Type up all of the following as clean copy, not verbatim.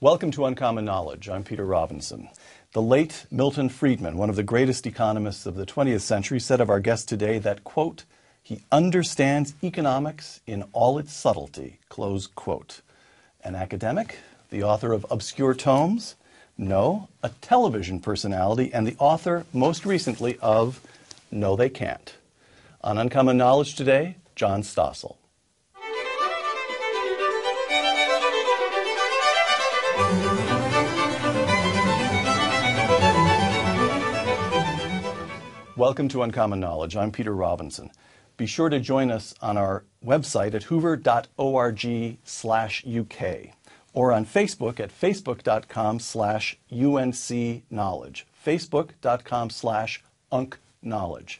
Welcome to Uncommon Knowledge. I'm Peter Robinson. The late Milton Friedman, one of the greatest economists of the 20th century, said of our guest today that, quote, he understands economics in all its subtlety, close quote. An academic, the author of obscure tomes? No, a television personality and the author, most recently, of No, They Can't. On Uncommon Knowledge today, John Stossel. Welcome to Uncommon Knowledge. I'm Peter Robinson. Be sure to join us on our website at hoover.org/UK or on Facebook at facebook.com/UNCKnowledge, facebook.com/UNCKnowledge.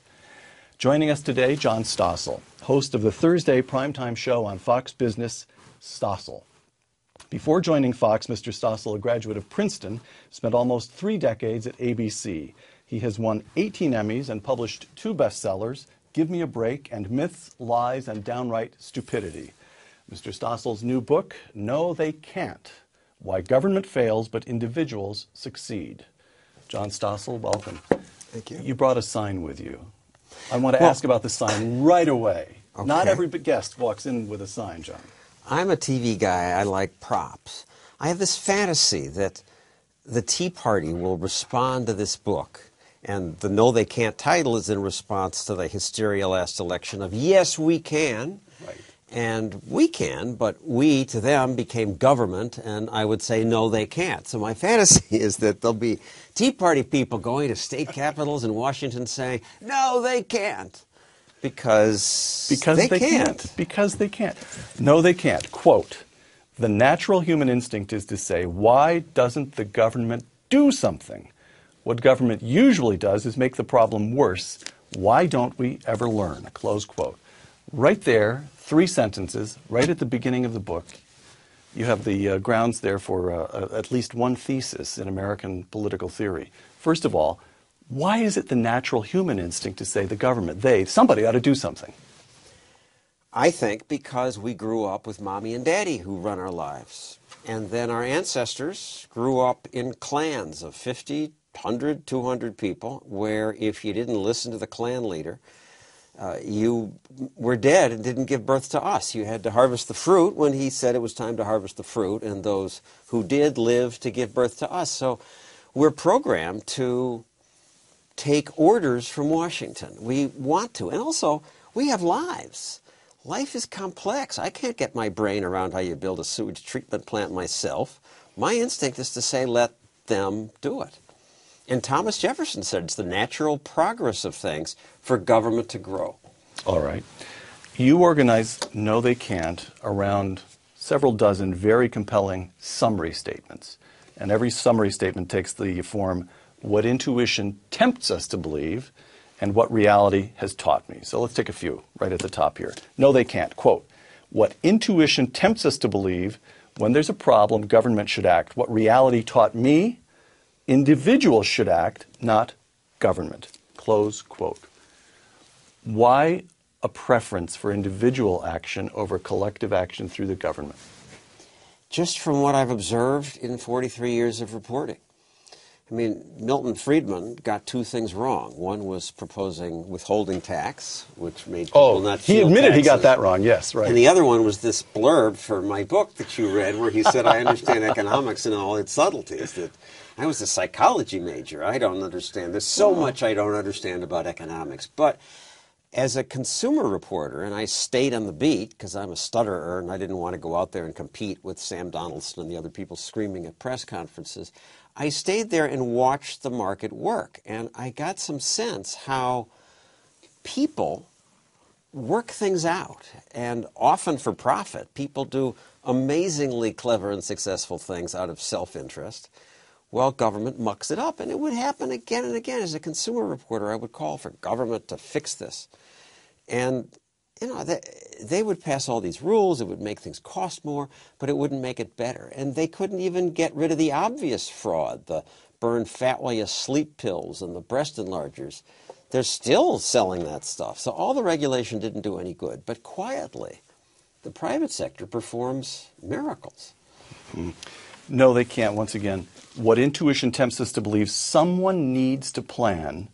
Joining us today, John Stossel, host of the Thursday primetime show on Fox Business, Stossel. Before joining Fox, Mr. Stossel, a graduate of Princeton, spent almost 3 decades at ABC. He has won 18 Emmys and published 2 bestsellers, Give Me a Break and Myths, Lies, and Downright Stupidity. Mr. Stossel's new book, No, They Can't, Why Government Fails But Individuals Succeed. John Stossel, welcome. Thank you. You brought a sign with you. I want to ask about the sign right away. Okay. Not every guest walks in with a sign, John. I'm a TV guy. I like props. I have this fantasy that the Tea Party will respond to this book. And the No They Can't title is in response to the hysteria last election of, yes, we can. Right. And we can, but we, to them, became government, and I would say, no, they can't. So my fantasy is that there'll be Tea Party people going to state capitals in Washington saying, no, they can't. Because they can't. Because they can't. No, they can't. Quote, the natural human instinct is to say, why doesn't the government do something? What government usually does is make the problem worse. Why don't we ever learn? Close quote. Right there, 3 sentences, right at the beginning of the book. You have the grounds there for at least one thesis in American political theory. First of all, why is it the natural human instinct to say the government, somebody ought to do something? I think because we grew up with mommy and daddy who run our lives. And then our ancestors grew up in clans of 50, 100, 200 people, where if you didn't listen to the clan leader, you were dead and didn't give birth to us. You had to harvest the fruit when he said it was time to harvest the fruit, and those who did live to give birth to us. So we're programmed to take orders from Washington. We want to. And also, we have lives. Life is complex. I can't get my brain around how you build a sewage treatment plant myself. My instinct is to say, let them do it. And Thomas Jefferson said it's the natural progress of things for government to grow. All right. You organize No, They Can't around several dozen very compelling summary statements. And every summary statement takes the form, what intuition tempts us to believe and what reality has taught me. So let's take a few right at the top here. No, they can't. Quote, what intuition tempts us to believe, when there's a problem, government should act. What reality taught me, individuals should act, not government. Close quote. Why a preference for individual action over collective action through the government? Just from what I've observed in 43 years of reporting. I mean, Milton Friedman got 2 things wrong. One was proposing withholding tax, which made people not feel he admitted taxes. He got that wrong, yes, right. And the other one was this blurb for my book that you read where he said, I understand economics in all its subtleties. That I was a psychology major. I don't understand. There's so much I don't understand about economics. But as a consumer reporter, and I stayed on the beat because I'm a stutterer and I didn't want to go out there and compete with Sam Donaldson and the other people screaming at press conferences, I stayed there and watched the market work. And I got some sense how people work things out. And often for profit, people do amazingly clever and successful things out of self-interest. Well, government mucks it up, and it would happen again and again. As a consumer reporter, I would call for government to fix this. And, you know, they would pass all these rules. It would make things cost more, but it wouldn't make it better. And they couldn't even get rid of the obvious fraud, the burn fat while you sleep pills and the breast enlargers. They're still selling that stuff. So all the regulation didn't do any good. But quietly, the private sector performs miracles. Mm-hmm. No, they can't. Once again, what intuition tempts us to believe, someone needs to plan,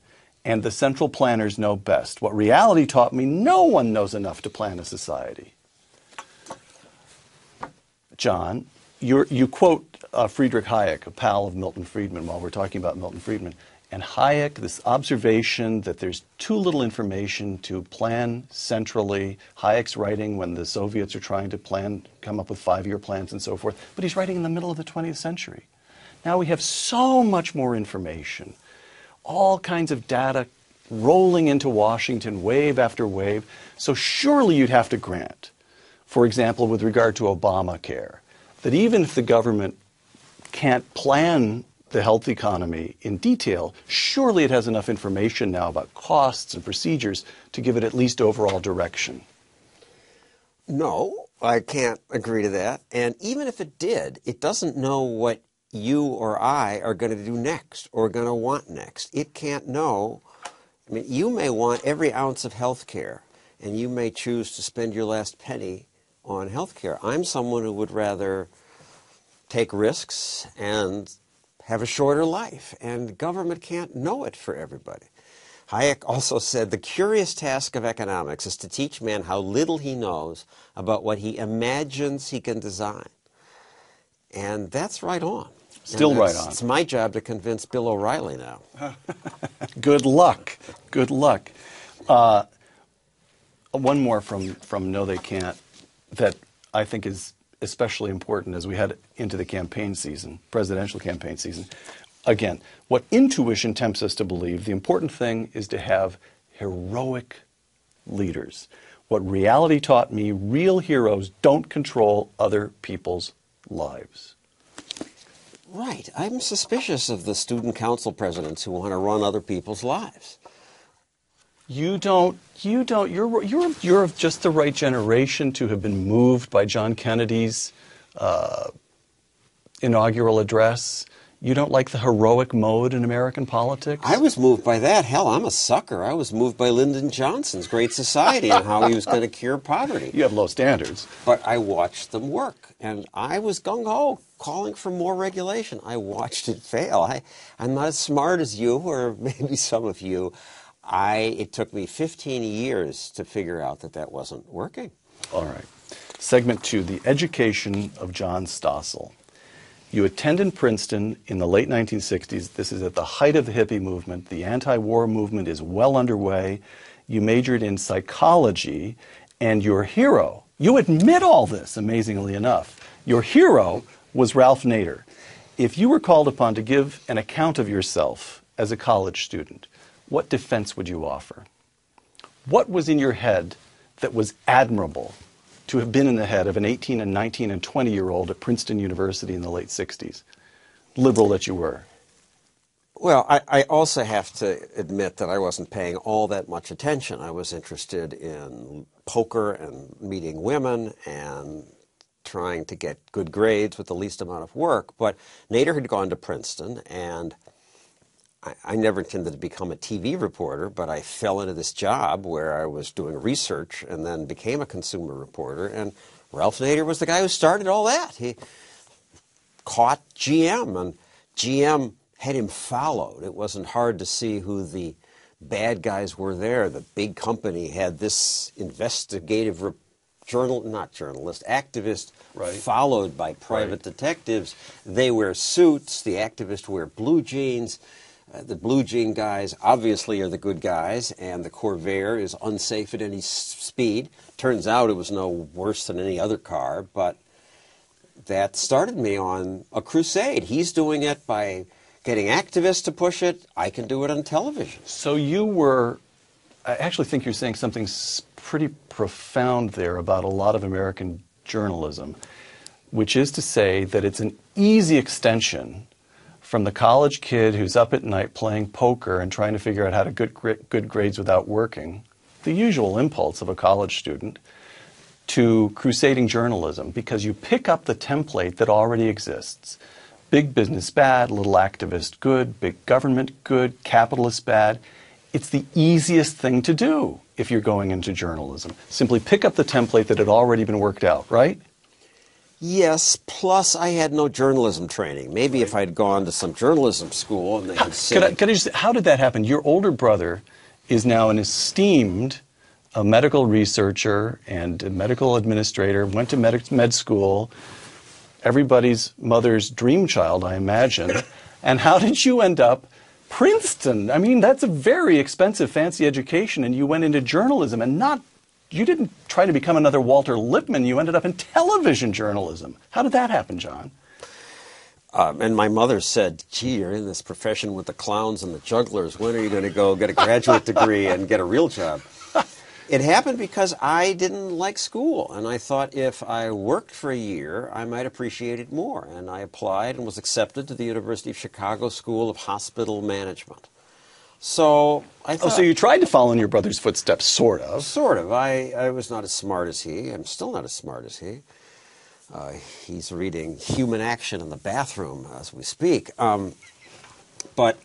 and the central planners know best. What reality taught me, no one knows enough to plan a society. John, you quote Friedrich Hayek, a pal of Milton Friedman, while we're talking about Milton Friedman. And Hayek, this observation that there's too little information to plan centrally. Hayek's writing when the Soviets are trying to come up with 5-year plans and so forth. But he's writing in the middle of the 20th century. Now we have so much more information, all kinds of data rolling into Washington wave after wave. So surely you'd have to grant, for example, with regard to Obamacare, that even if the government can't plan the health economy in detail, surely it has enough information now about costs and procedures to give it at least overall direction. No, I can't agree to that. And even if it did, it doesn't know what you or I are going to do next or going to want next. It can't know. I mean, you may want every ounce of health care, and you may choose to spend your last penny on health care. I'm someone who would rather take risks and have a shorter life, and government can't know it for everybody. Hayek also said, the curious task of economics is to teach man how little he knows about what he imagines he can design. And that's right on. Still right on. It's my job to convince Bill O'Reilly now. Good luck. Good luck. One more from No They Can't that I think is especially important as we head into the campaign season, presidential campaign season. Again, what intuition tempts us to believe, the important thing is to have heroic leaders. What reality taught me, real heroes don't control other people's lives. Right. I'm suspicious of the student council presidents who want to run other people's lives. You're of just the right generation to have been moved by John Kennedy's inaugural address. You don't like the heroic mode in American politics? I was moved by that. Hell, I'm a sucker. I was moved by Lyndon Johnson's Great Society and how he was going to cure poverty. You have low standards. But I watched them work, and I was gung-ho, calling for more regulation. I watched it fail. I'm not as smart as you, or maybe some of you. It took me 15 years to figure out that wasn't working. All right. Segment 2, the education of John Stossel. You attended Princeton in the late 1960s. This is at the height of the hippie movement. The anti-war movement is well underway. You majored in psychology, and your hero, you admit all this, amazingly enough, your hero was Ralph Nader. If you were called upon to give an account of yourself as a college student, what defense would you offer? What was in your head that was admirable to have been in the head of an 18 and 19 and 20-year-old at Princeton University in the late 60s, liberal that you were? Well, I also have to admit that I wasn't paying all that much attention. I was interested in poker and meeting women and trying to get good grades with the least amount of work. But Nader had gone to Princeton, and I never intended to become a TV reporter, but I fell into this job where I was doing research and then became a consumer reporter. And Ralph Nader was the guy who started all that. He caught GM, and GM had him followed. It wasn't hard to see who the bad guys were there. The big company had this investigative activist followed by private detectives. They wear suits. The activists wear blue jeans. The blue jean guys obviously are the good guys, and the Corvair is unsafe at any speed. Turns out it was no worse than any other car, but that started me on a crusade. He's doing it by getting activists to push it. I can do it on television. So you were, I actually think you're saying something pretty profound there about a lot of American journalism, which is to say that it's an easy extension from the college kid who's up at night playing poker and trying to figure out how to get good grades without working, the usual impulse of a college student, to crusading journalism, because you pick up the template that already exists. Big business bad, little activist good, big government good, capitalist bad. It's the easiest thing to do if you're going into journalism. Simply pick up the template that had already been worked out, right? Yes, plus I had no journalism training. Maybe if I'd gone to some journalism school and they had said... Could I just, how did that happen? Your older brother is now an esteemed medical researcher and a medical administrator, went to med school, everybody's mother's dream child, I imagine. And how did you end up Princeton? I mean, that's a very expensive, fancy education, and you went into journalism and you didn't try to become another Walter Lippmann. You ended up in television journalism. How did that happen, John? And my mother said, gee, you're in this profession with the clowns and the jugglers. When are you going to go get a graduate degree and get a real job? It happened because I didn't like school. And I thought if I worked for a year, I might appreciate it more. And I applied and was accepted to the University of Chicago School of Hospital Management. So I thought... Oh, so you tried to follow in your brother's footsteps, sort of. Sort of. I was not as smart as he. I'm still not as smart as he. He's reading Human Action in the bathroom as we speak. But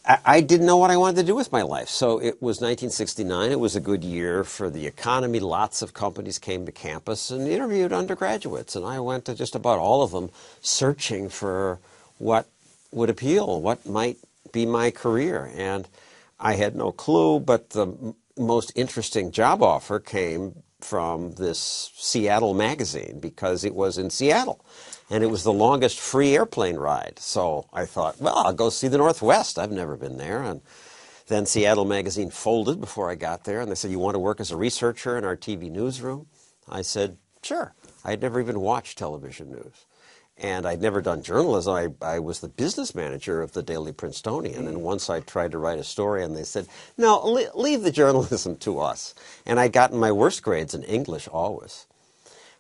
I didn't know what I wanted to do with my life. So it was 1969. It was a good year for the economy. Lots of companies came to campus and interviewed undergraduates. And I went to just about all of them searching for what would appeal, what might be my career. And I had no clue, but the most interesting job offer came from this Seattle magazine because it was in Seattle. And it was the longest free airplane ride. So I thought, well, I'll go see the Northwest. I've never been there. And then Seattle magazine folded before I got there. And they said, you want to work as a researcher in our TV newsroom? I said, sure. I had never even watched television news. And I'd never done journalism. I was the business manager of the Daily Princetonian. And once I tried to write a story, and they said, no, leave the journalism to us. And I'd gotten my worst grades in English always.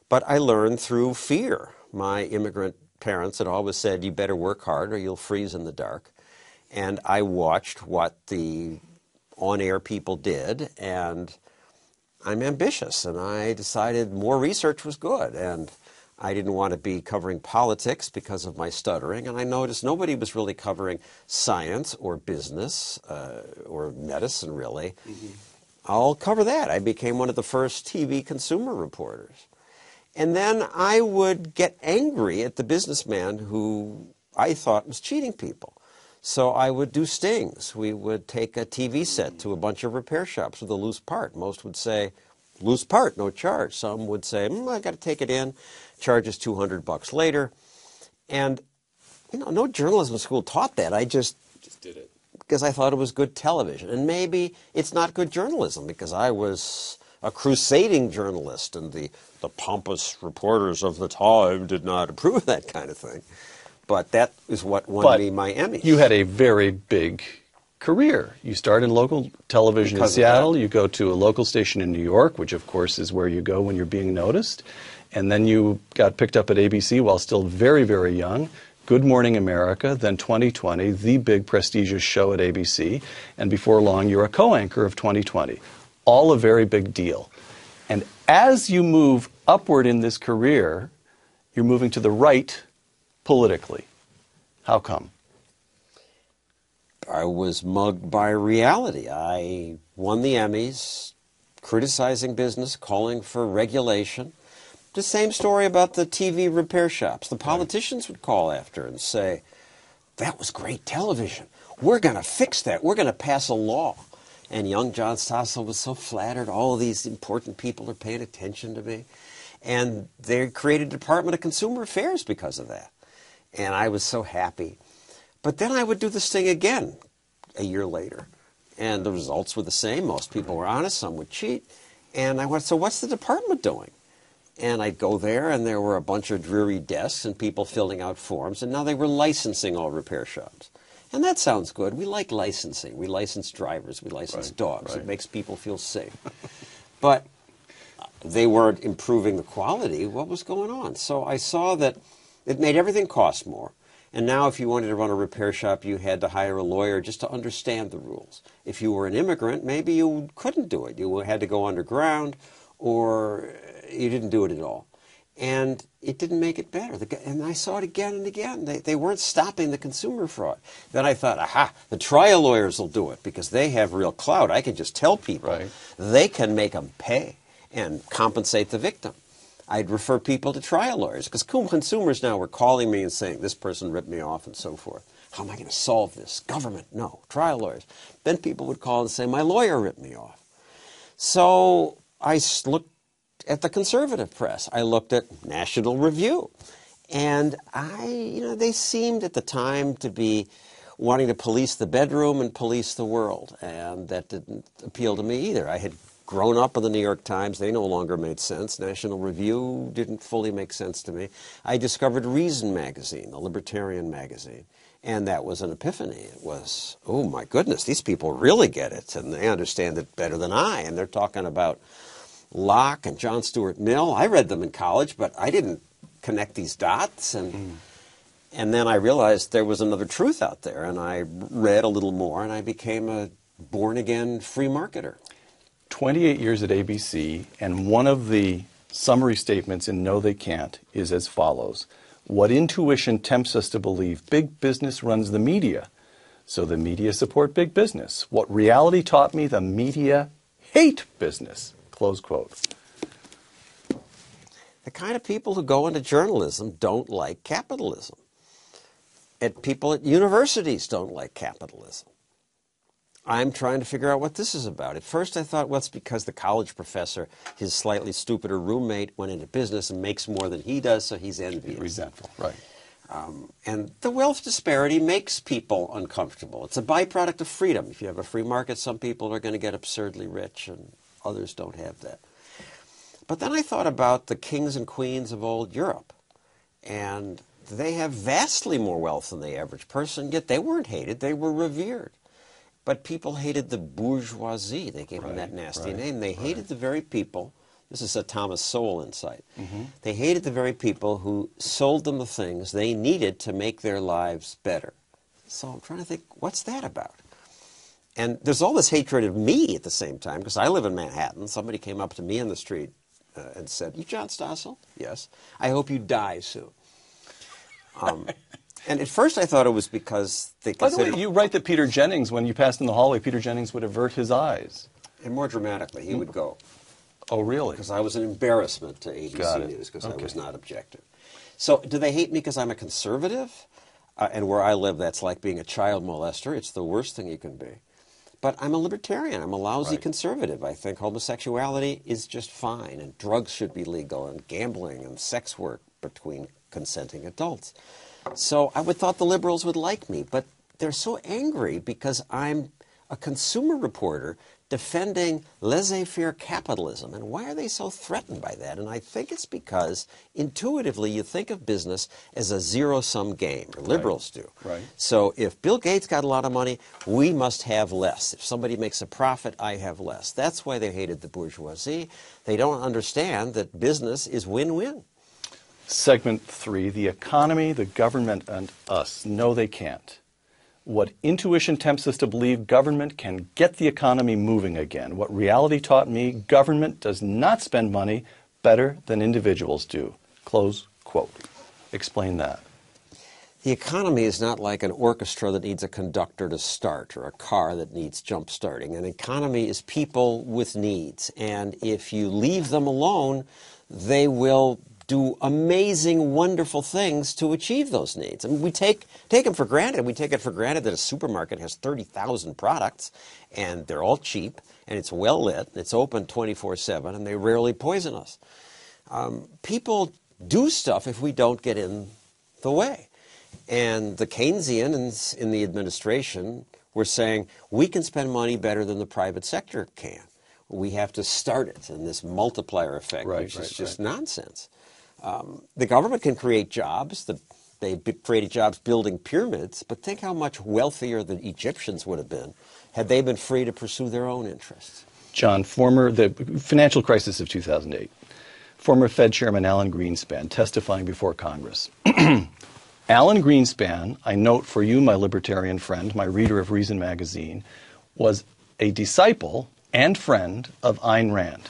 But I learned through fear. My immigrant parents had always said, you better work hard or you'll freeze in the dark. And I watched what the on-air people did, and I'm ambitious. And I decided more research was good. And I didn't want to be covering politics because of my stuttering, and I noticed nobody was really covering science or business or medicine, really. Mm-hmm. I'll cover that. I became one of the first TV consumer reporters. And then I would get angry at the businessman who I thought was cheating people. So I would do stings. We would take a TV set to a bunch of repair shops with a loose part. Most would say, loose part, no charge. Some would say, I got to take it in. Charges $200 later. And, no journalism school taught that. I just did it because I thought it was good television. And maybe it's not good journalism because I was a crusading journalist and the pompous reporters of the time did not approve of that kind of thing. But that is what won me my Emmy. You had a very big career. You start in local television in Seattle. You go to a local station in New York, which of course is where you go when you're being noticed. And then you got picked up at ABC while still very, very young. Good Morning America, then 2020, the big prestigious show at ABC. And before long, you're a co-anchor of 2020. All a very big deal. And as you move upward in this career, you're moving to the right politically. How come? I was mugged by reality. I won the Emmys, criticizing business, calling for regulation. The same story about the TV repair shops. The politicians would call after and say, that was great television. We're going to fix that. We're going to pass a law. And young John Stossel was so flattered. All of these important people are paying attention to me. And they created a Department of Consumer Affairs because of that. And I was so happy. But then I would do this thing again a year later. And the results were the same. Most people were honest. Some would cheat. And I went, so what's the department doing? And I'd go there, and there were a bunch of dreary desks and people filling out forms. And now they were licensing all repair shops. And that sounds good. We like licensing. We license drivers. We license dogs. Right. It makes people feel safe. But they weren't improving the quality. What was going on? So I saw that it made everything cost more. And now if you wanted to run a repair shop, you had to hire a lawyer just to understand the rules. If you were an immigrant, maybe you couldn't do it. You had to go underground, or you didn't do it at all. And it didn't make it better. And I saw it again and again. They weren't stopping the consumer fraud. Then I thought, aha, the trial lawyers will do it because they have real clout. I can just tell people. Right. They can make them pay and compensate the victim. I'd refer people to trial lawyers, because consumers now were calling me and saying, this person ripped me off and so forth. How am I going to solve this? Government? No. Trial lawyers. Then people would call and say, my lawyer ripped me off. So I looked at the conservative press. I looked at National Review. And they seemed at the time to be wanting to police the bedroom and police the world. And that didn't appeal to me either. I had grown up in the New York Times. They no longer made sense. National Review didn't fully make sense to me. I discovered Reason magazine, the libertarian magazine. And that was an epiphany. It was, oh my goodness, these people really get it. And they understand it better than I. And they're talking about Locke and John Stuart Mill. I read them in college, but I didn't connect these dots. And then I realized there was another truth out there. And I read a little more, and I became a born-again free marketer. 28 years at ABC, and one of the summary statements in No They Can't is as follows. What intuition tempts us to believe, big business runs the media, so the media support big business. What reality taught me, the media hate business. Close quote. The kind of people who go into journalism don't like capitalism. And people at universities don't like capitalism. I'm trying to figure out what this is about. At first I thought, well, it's because the college professor, his slightly stupider roommate, went into business and makes more than he does, so he's envious. Resentful, right. And the wealth disparity makes people uncomfortable. It's a byproduct of freedom. If you have a free market, some people are going to get absurdly rich and others don't have that. But then I thought about the kings and queens of old Europe. And they have vastly more wealth than the average person, yet they weren't hated, they were revered. But people hated the bourgeoisie. They gave them that nasty name. They hated the very people. This is a Thomas Sowell insight. They hated the very people who sold them the things they needed to make their lives better. So I'm trying to think, what's that about? And there's all this hatred of me at the same time, because I live in Manhattan. Somebody came up to me in the street and said, you John Stossel? Yes. I hope you die soon. And at first I thought it was because they considered... By the way, you write that Peter Jennings, when you passed in the hallway, Peter Jennings would avert his eyes. And more dramatically, he would go. Oh, really? Because I was an embarrassment to ABC News, because I was not objective. So do they hate me because I'm a conservative? And where I live, that's like being a child molester. It's the worst thing you can be. But I'm a libertarian. I'm a lousy conservative. I think homosexuality is just fine, and drugs should be legal, and gambling and sex work between consenting adults. So I would thought the liberals would like me, but they're so angry because I'm a consumer reporter defending laissez-faire capitalism. And why are they so threatened by that? And I think it's because intuitively you think of business as a zero-sum game, or liberals do. So if Bill Gates got a lot of money, we must have less. If somebody makes a profit, I have less. That's why they hated the bourgeoisie. They don't understand that business is win-win. Segment 3, the economy, the government, and us. No, they can't. What intuition tempts us to believe, government can get the economy moving again. What reality taught me, government does not spend money better than individuals do. Close quote. Explain that. The economy is not like an orchestra that needs a conductor to start or a car that needs jump starting. An economy is people with needs. And if you leave them alone, they will do amazing, wonderful things to achieve those needs. I mean, we take them for granted. We take it for granted that a supermarket has 30,000 products, and they're all cheap, and it's well lit, and it's open 24/7, and they rarely poison us. People do stuff if we don't get in the way. And the Keynesians in the administration were saying, we can spend money better than the private sector can. We have to start it, and this multiplier effect, which is just nonsense. The government can create jobs. They created jobs building pyramids, but think how much wealthier the Egyptians would have been had they been free to pursue their own interests. John, the financial crisis of 2008, former Fed Chairman Alan Greenspan testifying before Congress. Alan Greenspan, I note for you, my libertarian friend, my reader of Reason magazine, was a disciple and friend of Ayn Rand.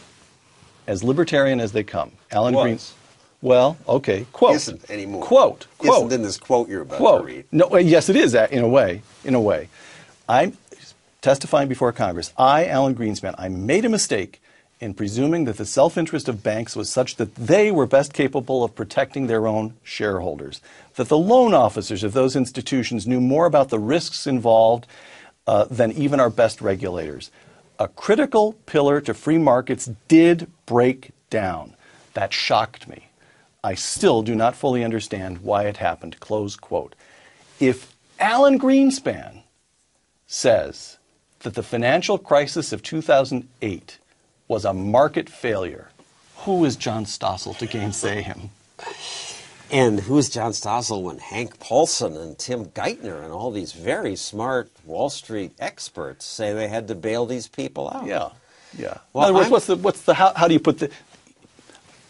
As libertarian as they come. Alan Greenspan. Well, okay, quote. Isn't anymore. Quote. Isn't in this quote you're about to read. No, yes, it is, in a way. I'm testifying before Congress. I, Alan Greenspan, I made a mistake in presuming that the self-interest of banks was such that they were best capable of protecting their own shareholders, that the loan officers of those institutions knew more about the risks involved than even our best regulators. A critical pillar to free markets did break down. That shocked me. I still do not fully understand why it happened." Close quote. If Alan Greenspan says that the financial crisis of 2008 was a market failure, who is John Stossel to gainsay him? And who's John Stossel when Hank Paulson and Tim Geithner and all these very smart Wall Street experts say they had to bail these people out? Yeah, yeah. Well, in other words, how do you put the...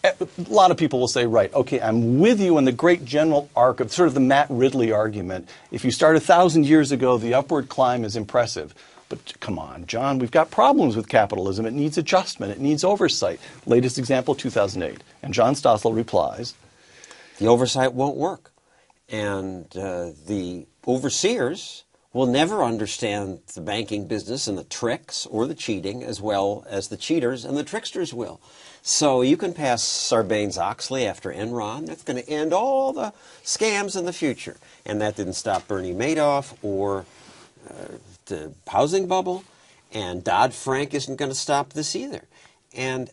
A lot of people will say, right, okay, I'm with you in the great general arc of sort of the Matt Ridley argument. If you start 1,000 years ago, the upward climb is impressive. But come on, John, we've got problems with capitalism. It needs adjustment. It needs oversight. Latest example, 2008. And John Stossel replies, the oversight won't work. And the overseers will never understand the banking business and the tricks or the cheating as well as the cheaters and the tricksters will. So you can pass Sarbanes-Oxley after Enron. That's going to end all the scams in the future. And that didn't stop Bernie Madoff or the housing bubble. And Dodd-Frank isn't going to stop this either. And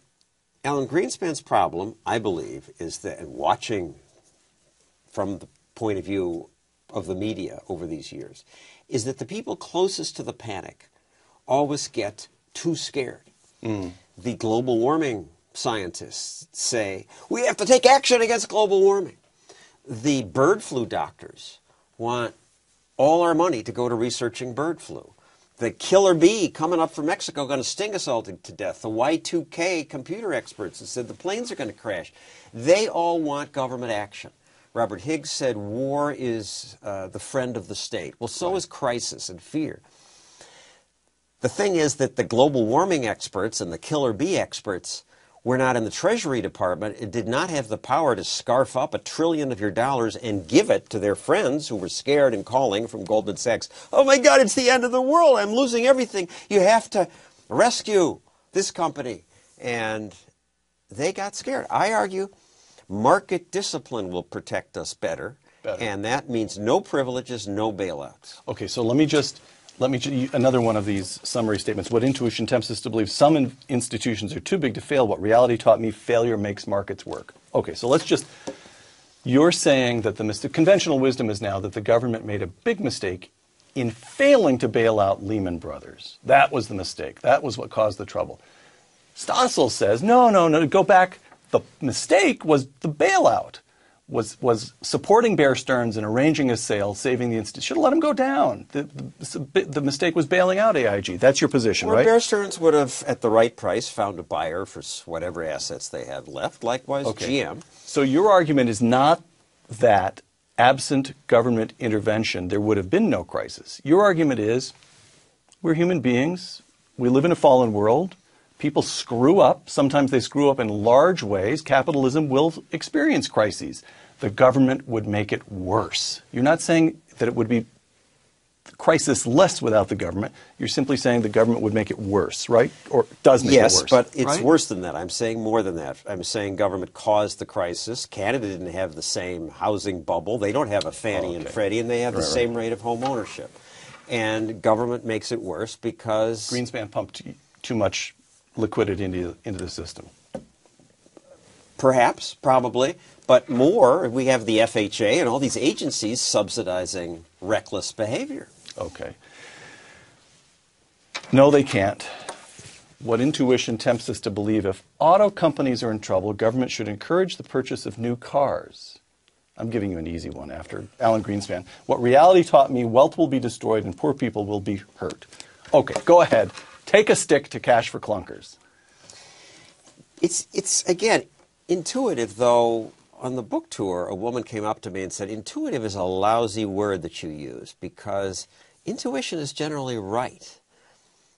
Alan Greenspan's problem, I believe, is that, and watching from the point of view of the media over these years, is that the people closest to the panic always get too scared. The global warming scientists say, we have to take action against global warming. The bird flu doctors want all our money to go to researching bird flu. The killer bee coming up from Mexico going to sting us all to death. The Y2K computer experts that said the planes are going to crash. They all want government action. Robert Higgs said war is the friend of the state. Well, so is crisis and fear. The thing is that the global warming experts and the killer bee experts were not in the Treasury Department and did not have the power to scarf up $1 trillion of your dollars and give it to their friends who were scared and calling from Goldman Sachs. Oh my God, it's the end of the world. I'm losing everything. You have to rescue this company. And they got scared. I argue market discipline will protect us better. And that means no privileges, no bailouts. Okay, so let me another one of these summary statements. What intuition tempts us to believe some institutions are too big to fail. What reality taught me, failure makes markets work. Okay, so you're saying that the conventional wisdom is now that the government made a big mistake in failing to bail out Lehman Brothers. That was the mistake. That was what caused the trouble. Stossel says, no, go back. The mistake was the bailout. Was supporting Bear Stearns and arranging a sale, saving the institute. Should have let him go down. The mistake was bailing out AIG. That's your position, right? Bear Stearns would have, at the right price, found a buyer for whatever assets they had left. Likewise, GM. So your argument is not that absent government intervention, there would have been no crisis. Your argument is we're human beings. We live in a fallen world. People screw up. Sometimes they screw up in large ways. Capitalism will experience crises. The government would make it worse. You're not saying that it would be crisis-less without the government. You're simply saying the government would make it worse, right? Or does make it worse. Yes, but it's right? worse than that. I'm saying more than that. I'm saying government caused the crisis. Canada didn't have the same housing bubble. They don't have a Fannie and Freddie, and they have the same rate of home ownership. And government makes it worse because... Greenspan pumped too much liquidity into the system. Perhaps, probably, but more, we have the FHA and all these agencies subsidizing reckless behavior. Okay. No, they can't. What intuition tempts us to believe, if auto companies are in trouble, government should encourage the purchase of new cars. I'm giving you an easy one after Alan Greenspan. What reality taught me, wealth will be destroyed and poor people will be hurt. Okay, go ahead. Take a stick to cash for clunkers. It's again, intuitive, though. On the book tour, a woman came up to me and said, intuitive is a lousy word that you use because intuition is generally right.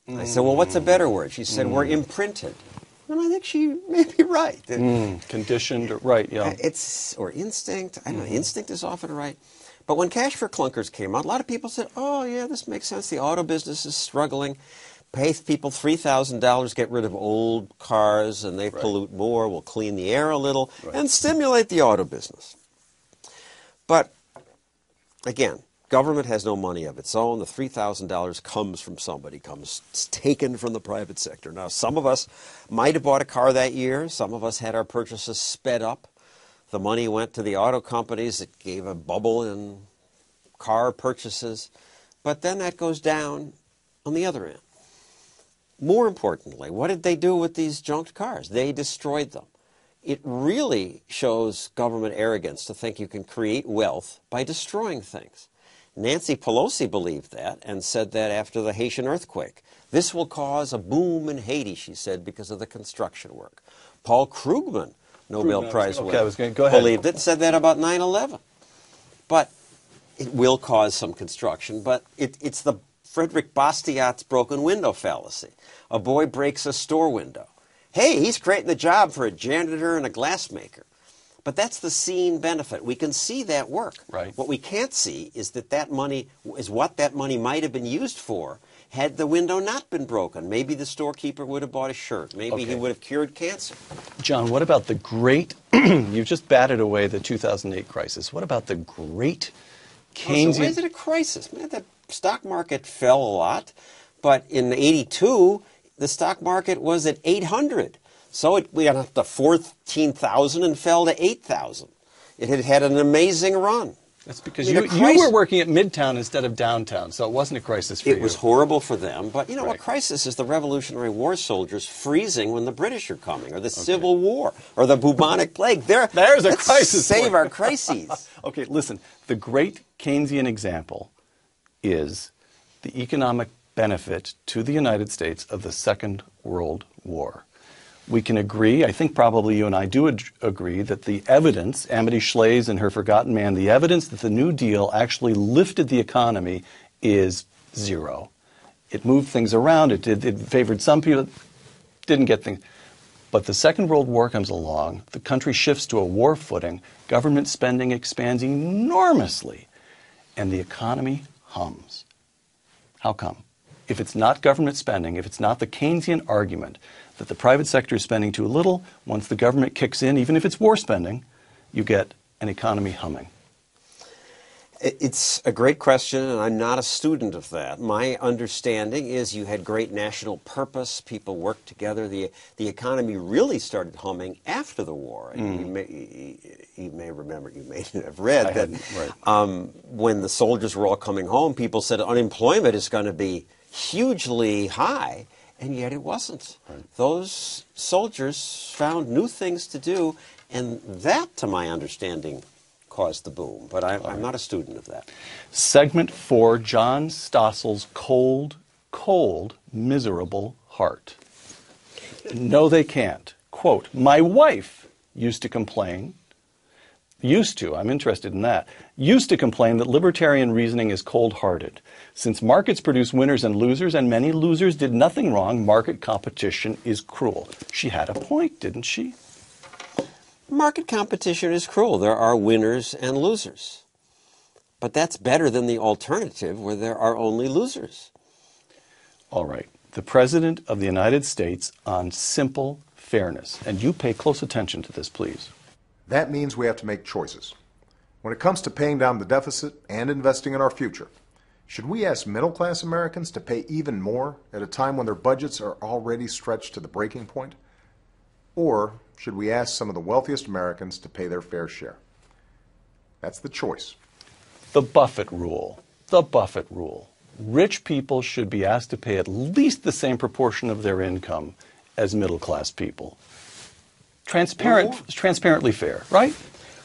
I said, well, what's a better word? She said, we're imprinted. And I think she may be right. Conditioned, right, yeah. Or instinct. I don't know, instinct is often right. But when Cash for Clunkers came out, a lot of people said, oh, yeah, this makes sense. The auto business is struggling. pay people $3,000, get rid of old cars, and they pollute more. We'll clean the air a little and stimulate the auto business. But, again, government has no money of its own. The $3,000 comes from somebody, it's taken from the private sector. Now, some of us might have bought a car that year. Some of us had our purchases sped up. The money went to the auto companies. It gave a bubble in car purchases. But then that goes down on the other end. More importantly, what did they do with these junked cars? They destroyed them. It really shows government arrogance to think you can create wealth by destroying things. Nancy Pelosi believed that and said that after the Haitian earthquake. This will cause a boom in Haiti, she said, because of the construction work. Paul Krugman, Nobel Prize winner, believed it, said that about 9/11. But it will cause some construction, but it's the Frederick Bastiat's broken window fallacy. A boy breaks a store window. Hey, he's creating a job for a janitor and a glassmaker. But that's the seen benefit. We can see that work. Right. What we can't see is that money is what that money might have been used for had the window not been broken. Maybe the storekeeper would have bought a shirt. Maybe he would have cured cancer. John, what about the great, you've just batted away the 2008 crisis. What about the great Keynesian... So why is it a crisis? Man, the stock market fell a lot, but in '82, the stock market was at 800. So we got up to 14,000 and fell to 8,000. It had had an amazing run. That's because you were working at Midtown instead of downtown, so it wasn't a crisis for you. It was horrible for them, but you know, a crisis is the Revolutionary War soldiers freezing when the British are coming, or the Civil War, or the bubonic plague. There's a crisis. Save our crises. Okay, listen, the great Keynesian example is the economic benefit to the United States of the Second World War. We can agree, I think probably you and I do agree, that the evidence, Amity Shlaes and her Forgotten Man, the evidence that the New Deal actually lifted the economy is zero. It moved things around, it favored some people, didn't get things. But the Second World War comes along, the country shifts to a war footing, government spending expands enormously, and the economy hums. How come? If it's not government spending, if it's not the Keynesian argument that the private sector is spending too little, once the government kicks in, even if it's war spending, you get an economy humming. It's a great question, and I'm not a student of that. My understanding is you had great national purpose. People worked together. The economy really started humming after the war. And you may remember, you may have read that when the soldiers were all coming home, people said unemployment is going to be hugely high, and yet it wasn't. Those soldiers found new things to do, and that, to my understanding, caused the boom. But I'm not a student of that. Segment 4, John Stossel's Cold, Cold, Miserable Heart. No, they can't. Quote, my wife used to complain, I'm interested in that, used to complain that libertarian reasoning is cold-hearted. Since markets produce winners and losers, and many losers did nothing wrong, market competition is cruel. She had a point, didn't she? Market competition is cruel. There are winners and losers. But that's better than the alternative where there are only losers. All right. The President of the United States on simple fairness. And you pay close attention to this, please. That means we have to make choices. When it comes to paying down the deficit and investing in our future, should we ask middle-class Americans to pay even more at a time when their budgets are already stretched to the breaking point? Or should we ask some of the wealthiest Americans to pay their fair share? That's the choice. The Buffett rule. The Buffett rule. Rich people should be asked to pay at least the same proportion of their income as middle-class people. Transparently fair, right?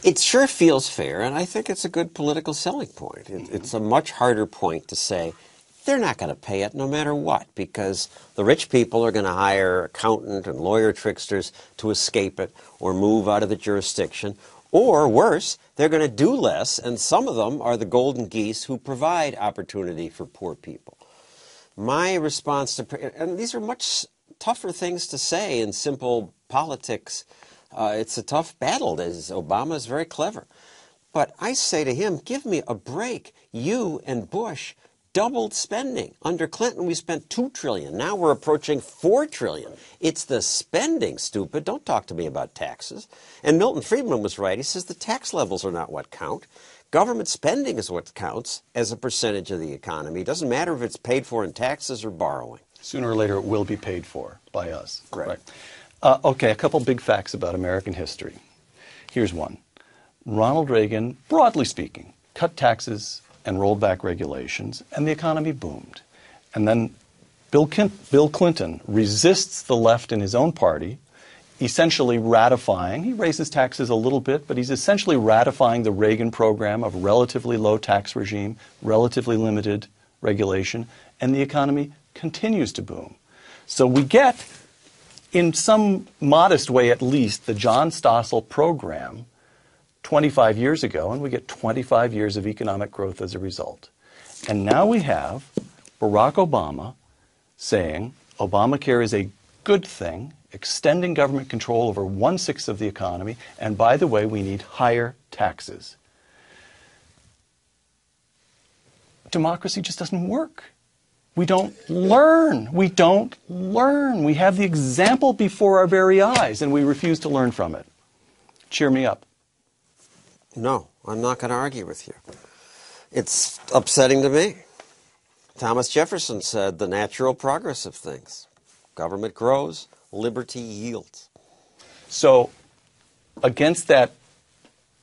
It sure feels fair, and I think it's a good political selling point. It's a much harder point to say they're not going to pay it no matter what, because the rich people are going to hire accountant and lawyer tricksters to escape it or move out of the jurisdiction. Or worse, they're going to do less, and some of them are the golden geese who provide opportunity for poor people. My response to, and these are much tougher things to say in simple politics. It's a tough battle. Obama is very clever. But I say to him, give me a break. You and Bush doubled spending. Under Clinton, we spent $2 trillion. Now we're approaching $4 trillion. It's the spending, stupid. Don't talk to me about taxes. And Milton Friedman was right. He says the tax levels are not what count. Government spending is what counts as a percentage of the economy. It doesn't matter if it's paid for in taxes or borrowing. Sooner or later, it will be paid for by us. Right. Okay, a couple big facts about American history. Here's one. Ronald Reagan, broadly speaking, cut taxes and rolled back regulations, and the economy boomed. And then Bill Clinton resists the left in his own party, essentially ratifying, he raises taxes a little bit, but he's essentially ratifying the Reagan program of relatively low tax regime, relatively limited regulation, and the economy continues to boom. So we get, in some modest way at least, the John Stossel program 25 years ago, and we get 25 years of economic growth as a result. And now we have Barack Obama saying Obamacare is a good thing, extending government control over 1/6 of the economy, and by the way, we need higher taxes. Democracy just doesn't work. We don't learn. We don't learn. We have the example before our very eyes, and we refuse to learn from it. Cheer me up. No, I'm not going to argue with you. It's upsetting to me. Thomas Jefferson said the natural progress of things. Government grows, liberty yields. So, against that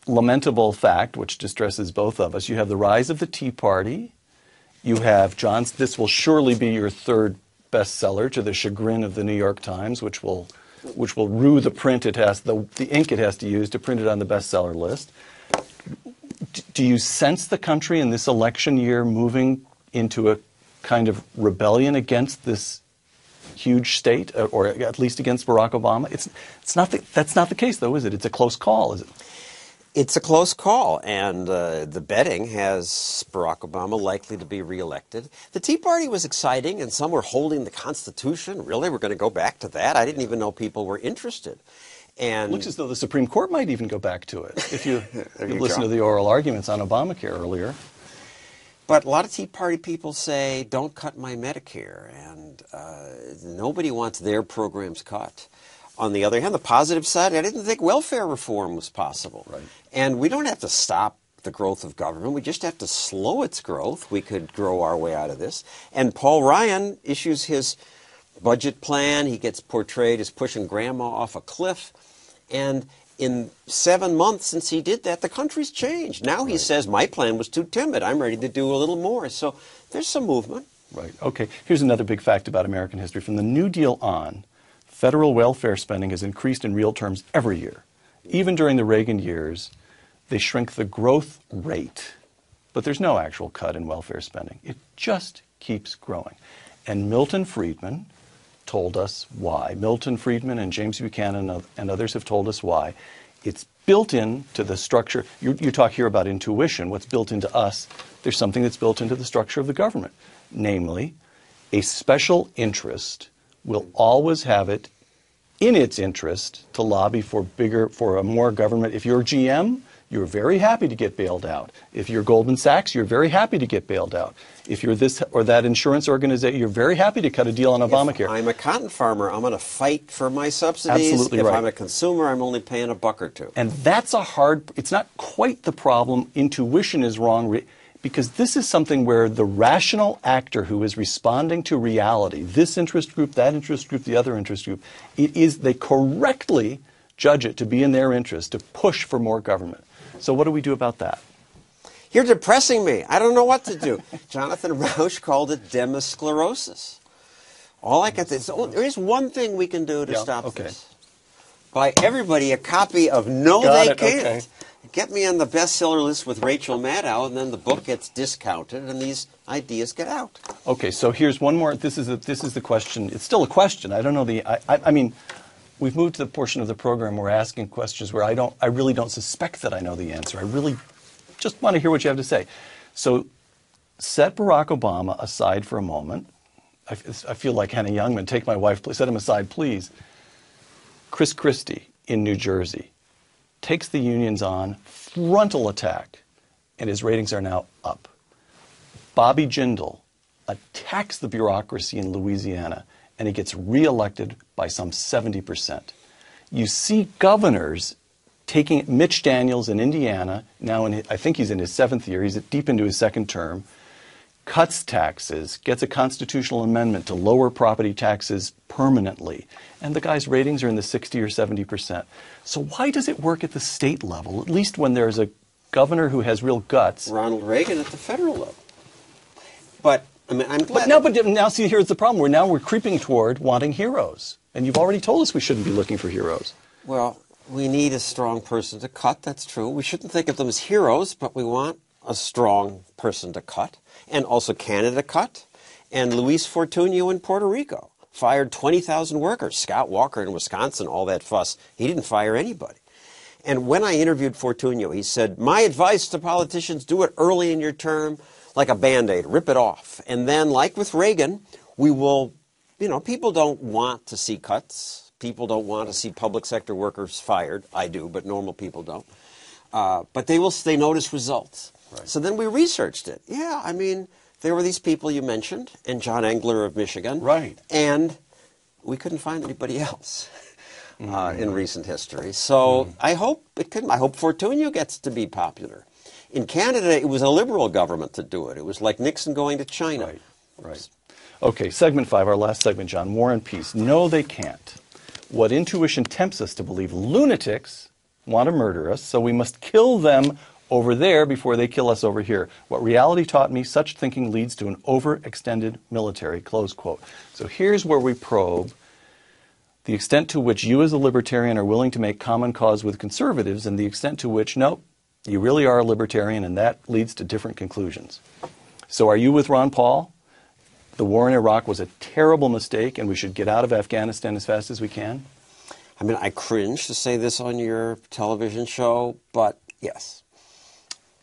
lamentable fact, which distresses both of us, you have the rise of the Tea Party. You have this will surely be your third bestseller, to the chagrin of the New York Times, which will rue the print it has, the ink it has to use to print it on the bestseller list. Do you sense the country in this election year moving into a kind of rebellion against this huge state, or at least against Barack Obama? That's not the case, though, is it? It's a close call, is it? It's a close call, and the betting has Barack Obama likely to be reelected. The Tea Party was exciting, and some were holding the Constitution. Really? We're going to go back to that? I didn't even know people were interested. And looks as though the Supreme Court might even go back to it, if you listen to the oral arguments on Obamacare earlier. But a lot of Tea Party people say, don't cut my Medicare, and nobody wants their programs cut. On the other hand, the positive side, I didn't think welfare reform was possible. Right. And we don't have to stop the growth of government. We just have to slow its growth. We could grow our way out of this. And Paul Ryan issues his budget plan. He gets portrayed as pushing grandma off a cliff. And in 7 months since he did that, the country's changed. Now he says, my plan was too timid. I'm ready to do a little more. So there's some movement. Right. Okay. Here's another big fact about American history. From the New Deal on, federal welfare spending has increased in real terms every year. Even during the Reagan years, they shrink the growth rate, but there's no actual cut in welfare spending. It just keeps growing. And Milton Friedman told us why. Milton Friedman and James Buchanan and others have told us why. It's built into the structure. You talk here about intuition. What's built into us? There's something that's built into the structure of the government. Namely, a special interest will always have it in its interest to lobby for a more government. If you're GM, you're very happy to get bailed out. If you're Goldman Sachs, you're very happy to get bailed out. If you're this or that insurance organization, you're very happy to cut a deal on Obamacare. If I'm a cotton farmer, I'm going to fight for my subsidies. Absolutely right. If I'm a consumer, I'm only paying $1 or $2. And that's it's not quite the problem. Intuition is wrong. Because this is something where the rational actor who is responding to reality, this interest group, that interest group, the other interest group, they correctly judge it to be in their interest to push for more government. So what do we do about that? You're depressing me. I don't know what to do. Jonathan Rauch called it demosclerosis. All I can say is there is one thing we can do to stop this. Buy everybody a copy of No They Can't. Okay. Get me on the bestseller list with Rachel Maddow, and then the book gets discounted, and these ideas get out. Okay, so here's one more. This is the question. It's still a question. I don't know I mean, we've moved to the portion of the program where we're asking questions where I really don't suspect that I know the answer. I really just want to hear what you have to say. So, set Barack Obama aside for a moment. I feel like Hannah Youngman. Take my wife, please. Set him aside, please. Chris Christie in New Jersey takes the unions on, frontal attack, and his ratings are now up. Bobby Jindal attacks the bureaucracy in Louisiana, and he gets reelected by some 70%. You see governors taking Mitch Daniels in Indiana, now I think he's in his 7th year, he's deep into his 2nd term, cuts taxes, gets a constitutional amendment to lower property taxes permanently, and the guy's ratings are in the 60 or 70%. So why does it work at the state level, at least when there's a governor who has real guts? Ronald Reagan at the federal level. But I mean, I'm glad. But now see, here's the problem. We're creeping toward wanting heroes, and you've already told us we shouldn't be looking for heroes. Well, we need a strong person to cut. That's true. We shouldn't think of them as heroes, but we want a strong person to cut. And also Canada cut, and Luis Fortunio in Puerto Rico fired 20,000 workers. Scott Walker in Wisconsin, all that fuss, he didn't fire anybody. And when I interviewed Fortunio, he said, my advice to politicians, do it early in your term, like a Band-Aid, rip it off. And then, like with Reagan, we will, people don't want to see cuts. People don't want to see public sector workers fired. I do, but normal people don't. But they notice results. Right. So then we researched it. Yeah, I mean, there were these people you mentioned, and John Engler of Michigan. Right. And we couldn't find anybody else in recent history. So I hope Fortunio gets to be popular. In Canada, it was a liberal government to do it. It was like Nixon going to China. Right. Okay, segment 5, our last segment, John. War and Peace. No, they can't. What intuition tempts us to believe, lunatics want to murder us, so we must kill them over there before they kill us over here. What reality taught me, such thinking leads to an overextended military, close quote. So here's where we probe the extent to which you as a libertarian are willing to make common cause with conservatives and the extent to which, nope, you really are a libertarian and that leads to different conclusions. So are you with Ron Paul? The war in Iraq was a terrible mistake and we should get out of Afghanistan as fast as we can? I mean, I cringe to say this on your television show, but yes.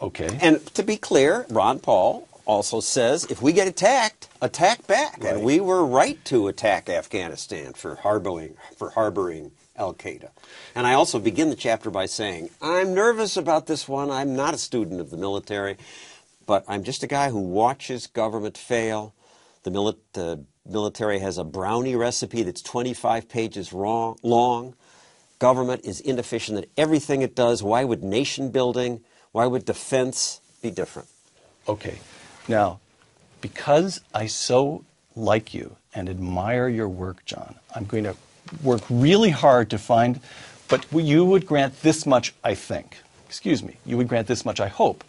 Okay. And to be clear, Ron Paul also says if we get attacked, attack back. Right. And we were right to attack Afghanistan for harboring Al-Qaeda. And I also begin the chapter by saying, I'm nervous about this one. I'm not a student of the military, but I'm just a guy who watches government fail. The military has a brownie recipe that's 25 pages long. Government is inefficient at everything it does. Why would nation building, why would defense be different? Okay. Now, because I so like you and admire your work, John, I'm going to work really hard to find, but you would grant this much, I think. Excuse me. You would grant this much, I hope.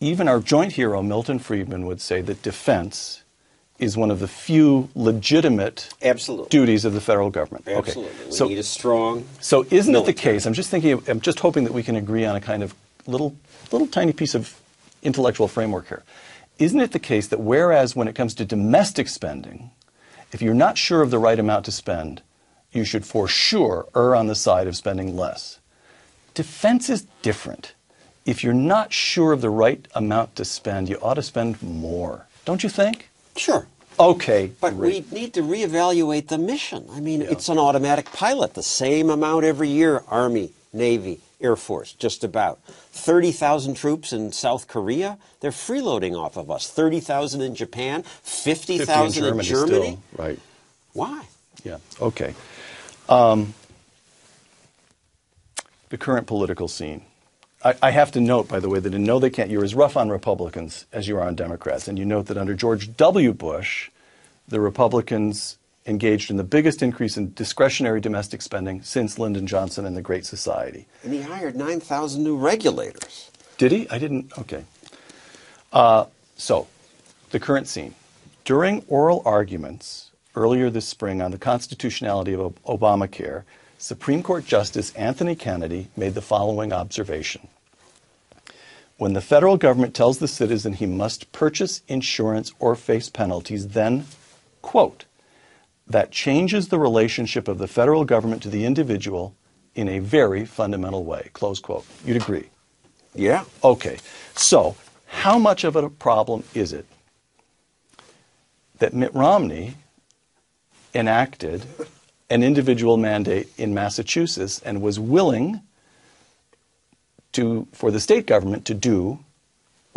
Even our joint hero, Milton Friedman, would say that defense is one of the few legitimate duties of the federal government. Absolutely. Okay. We need a strong So isn't military. it the case, I'm just hoping that we can agree on a kind of little tiny piece of intellectual framework here. Isn't it the case that whereas when it comes to domestic spending, if you're not sure of the right amount to spend, you should for sure err on the side of spending less. Defense is different. If you're not sure of the right amount to spend, you ought to spend more. Don't you think? Sure. Okay. But we need to reevaluate the mission. I mean, it's an automatic pilot, the same amount every year, Army, Navy, Air Force, just about. 30,000 troops in South Korea, they're freeloading off of us. 30,000 in Japan, 50,000 in Germany. Still, right. Why? Yeah, okay. The current political scene. I have to note, by the way, that in No They Can't, you're as rough on Republicans as you are on Democrats. And you note that under George W. Bush, the Republicans engaged in the biggest increase in discretionary domestic spending since Lyndon Johnson and the Great Society. And he hired 9,000 new regulators. Did he? I didn't. Okay. So, the current scene. During oral arguments earlier this spring on the constitutionality of Obamacare, Supreme Court Justice Anthony Kennedy made the following observation. When the federal government tells the citizen he must purchase insurance or face penalties, then, quote, that changes the relationship of the federal government to the individual in a very fundamental way, close quote. You'd agree? Yeah. Okay. So, how much of a problem is it that Mitt Romney enacted an individual mandate in Massachusetts and was willing for the state government to do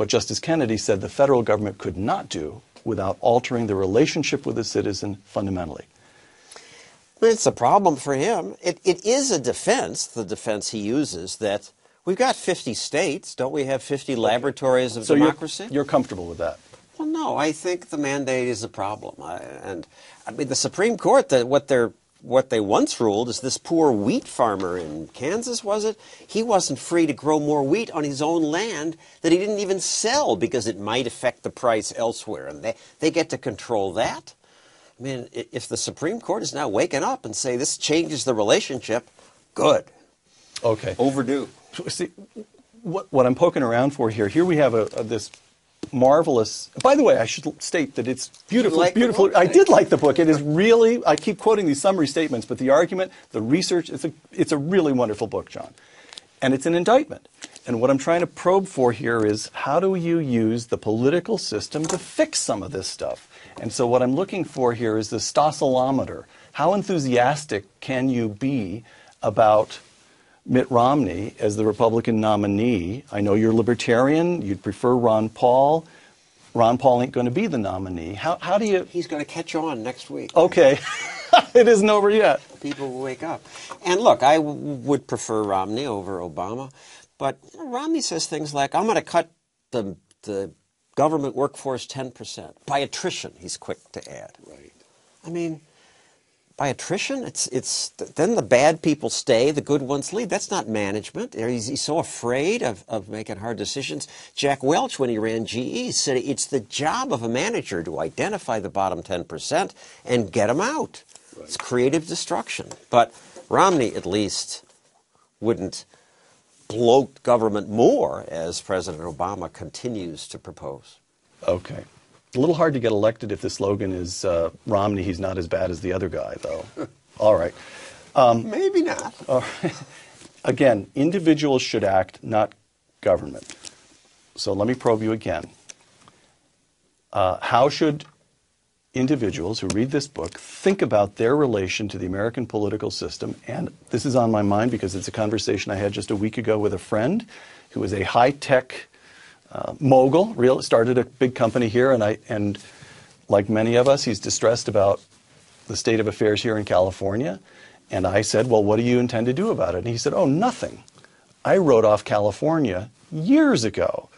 what Justice Kennedy said the federal government could not do without altering the relationship with the citizen fundamentally. It's a problem for him. It is a defense, the defense he uses, that we've got 50 states. Don't we have 50 laboratories of democracy? You're comfortable with that? Well, no. I think the mandate is a problem. The Supreme Court, what they once ruled is this poor wheat farmer in Kansas, was it? He wasn't free to grow more wheat on his own land that he didn't even sell because it might affect the price elsewhere. And they get to control that. I mean, if the Supreme Court is now waking up and say this changes the relationship, good. Okay. Overdue. See, what I'm poking around for here we have this marvelous. By the way, I should state that it's beautiful. Beautiful. I did like the book. It is really. I keep quoting these summary statements, but the argument, the research, it's a really wonderful book, John, and it's an indictment. And what I'm trying to probe for here is how do you use the political system to fix some of this stuff? And so what I'm looking for here is the Stosselometer. How enthusiastic can you be about Mitt Romney as the Republican nominee? I know you're libertarian. You'd prefer Ron Paul. Ron Paul ain't going to be the nominee. How do you... He's going to catch on next week. Okay. It isn't over yet. People will wake up. And look, I would prefer Romney over Obama. But Romney says things like, I'm going to cut the government workforce 10%. By attrition, he's quick to add. Right. I mean, by attrition, it's then the bad people stay, the good ones leave. That's not management. He's so afraid of making hard decisions. Jack Welch, when he ran GE, said it's the job of a manager to identify the bottom 10% and get them out. Right. It's creative destruction. But Romney, at least, wouldn't bloat government more, as President Obama continues to propose. Okay. A little hard to get elected if the slogan is Romney, he's not as bad as the other guy, though. All right. Maybe not. Again, individuals should act, not government. So let me probe you again. How should individuals who read this book think about their relation to the American political system? And this is on my mind because it's a conversation I had just a week ago with a friend who is a high-tech mogul, started a big company here, and like many of us, he's distressed about the state of affairs here in California. And I said, well, what do you intend to do about it? And he said, oh, nothing. I wrote off California years ago.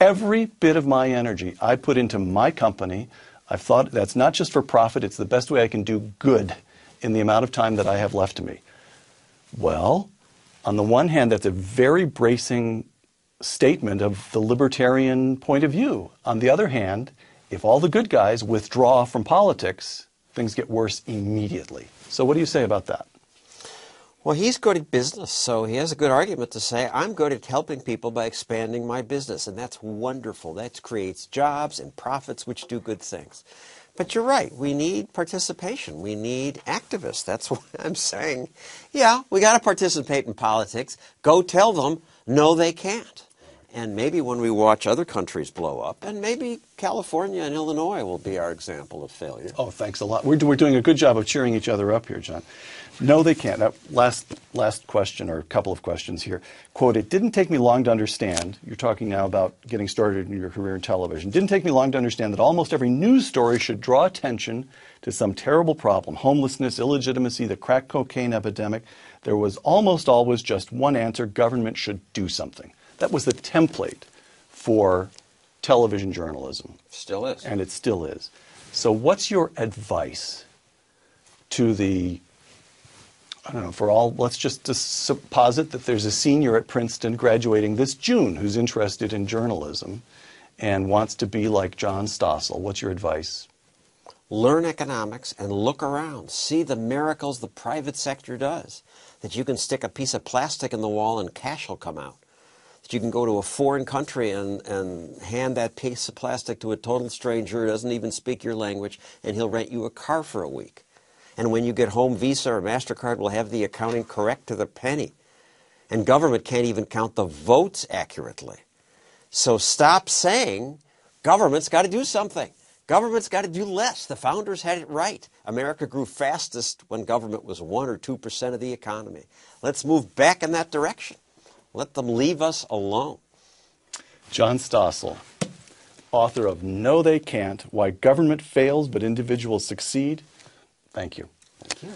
Every bit of my energy I put into my company. I've thought that's not just for profit, it's the best way I can do good in the amount of time that I have left to me. Well, on the one hand, that's a very bracing statement of the libertarian point of view. On the other hand, if all the good guys withdraw from politics, things get worse immediately. So what do you say about that? Well, he's good at business, so he has a good argument to say, I'm good at helping people by expanding my business, and that's wonderful. That creates jobs and profits, which do good things. But you're right. We need participation. We need activists. That's what I'm saying. Yeah, we got to participate in politics. Go tell them, no, they can't. And maybe when we watch other countries blow up, and maybe California and Illinois will be our example of failure. Oh, thanks a lot. We're doing a good job of cheering each other up here, John. No, they can't. Now, last question, or a couple of questions here. Quote, it didn't take me long to understand, you're talking now about getting started in your career in television, didn't take me long to understand that almost every news story should draw attention to some terrible problem, homelessness, illegitimacy, the crack cocaine epidemic. There was almost always just one answer, government should do something. That was the template for television journalism. Still is. And it still is. So what's your advice to the, I don't know, for all, let's just posit that there's a senior at Princeton graduating this June who's interested in journalism and wants to be like John Stossel. What's your advice? Learn economics and look around. See the miracles the private sector does. That you can stick a piece of plastic in the wall and cash will come out. That you can go to a foreign country and hand that piece of plastic to a total stranger who doesn't even speak your language, and he'll rent you a car for a week. And when you get home, Visa or MasterCard will have the accounting correct to the penny. And government can't even count the votes accurately. So stop saying government's got to do something. Government's got to do less. The founders had it right. America grew fastest when government was 1 or 2% of the economy. Let's move back in that direction. Let them leave us alone. John Stossel, author of No They Can't, Why Government Fails But Individuals Succeed. Thank you. Thank you.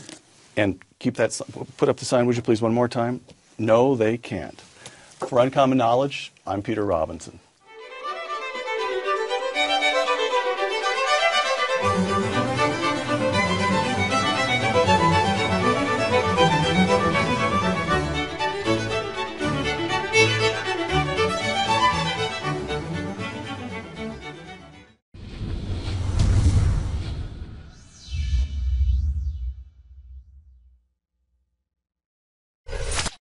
And keep that, put up the sign, would you please, one more time? No, they can't. For Uncommon Knowledge, I'm Peter Robinson.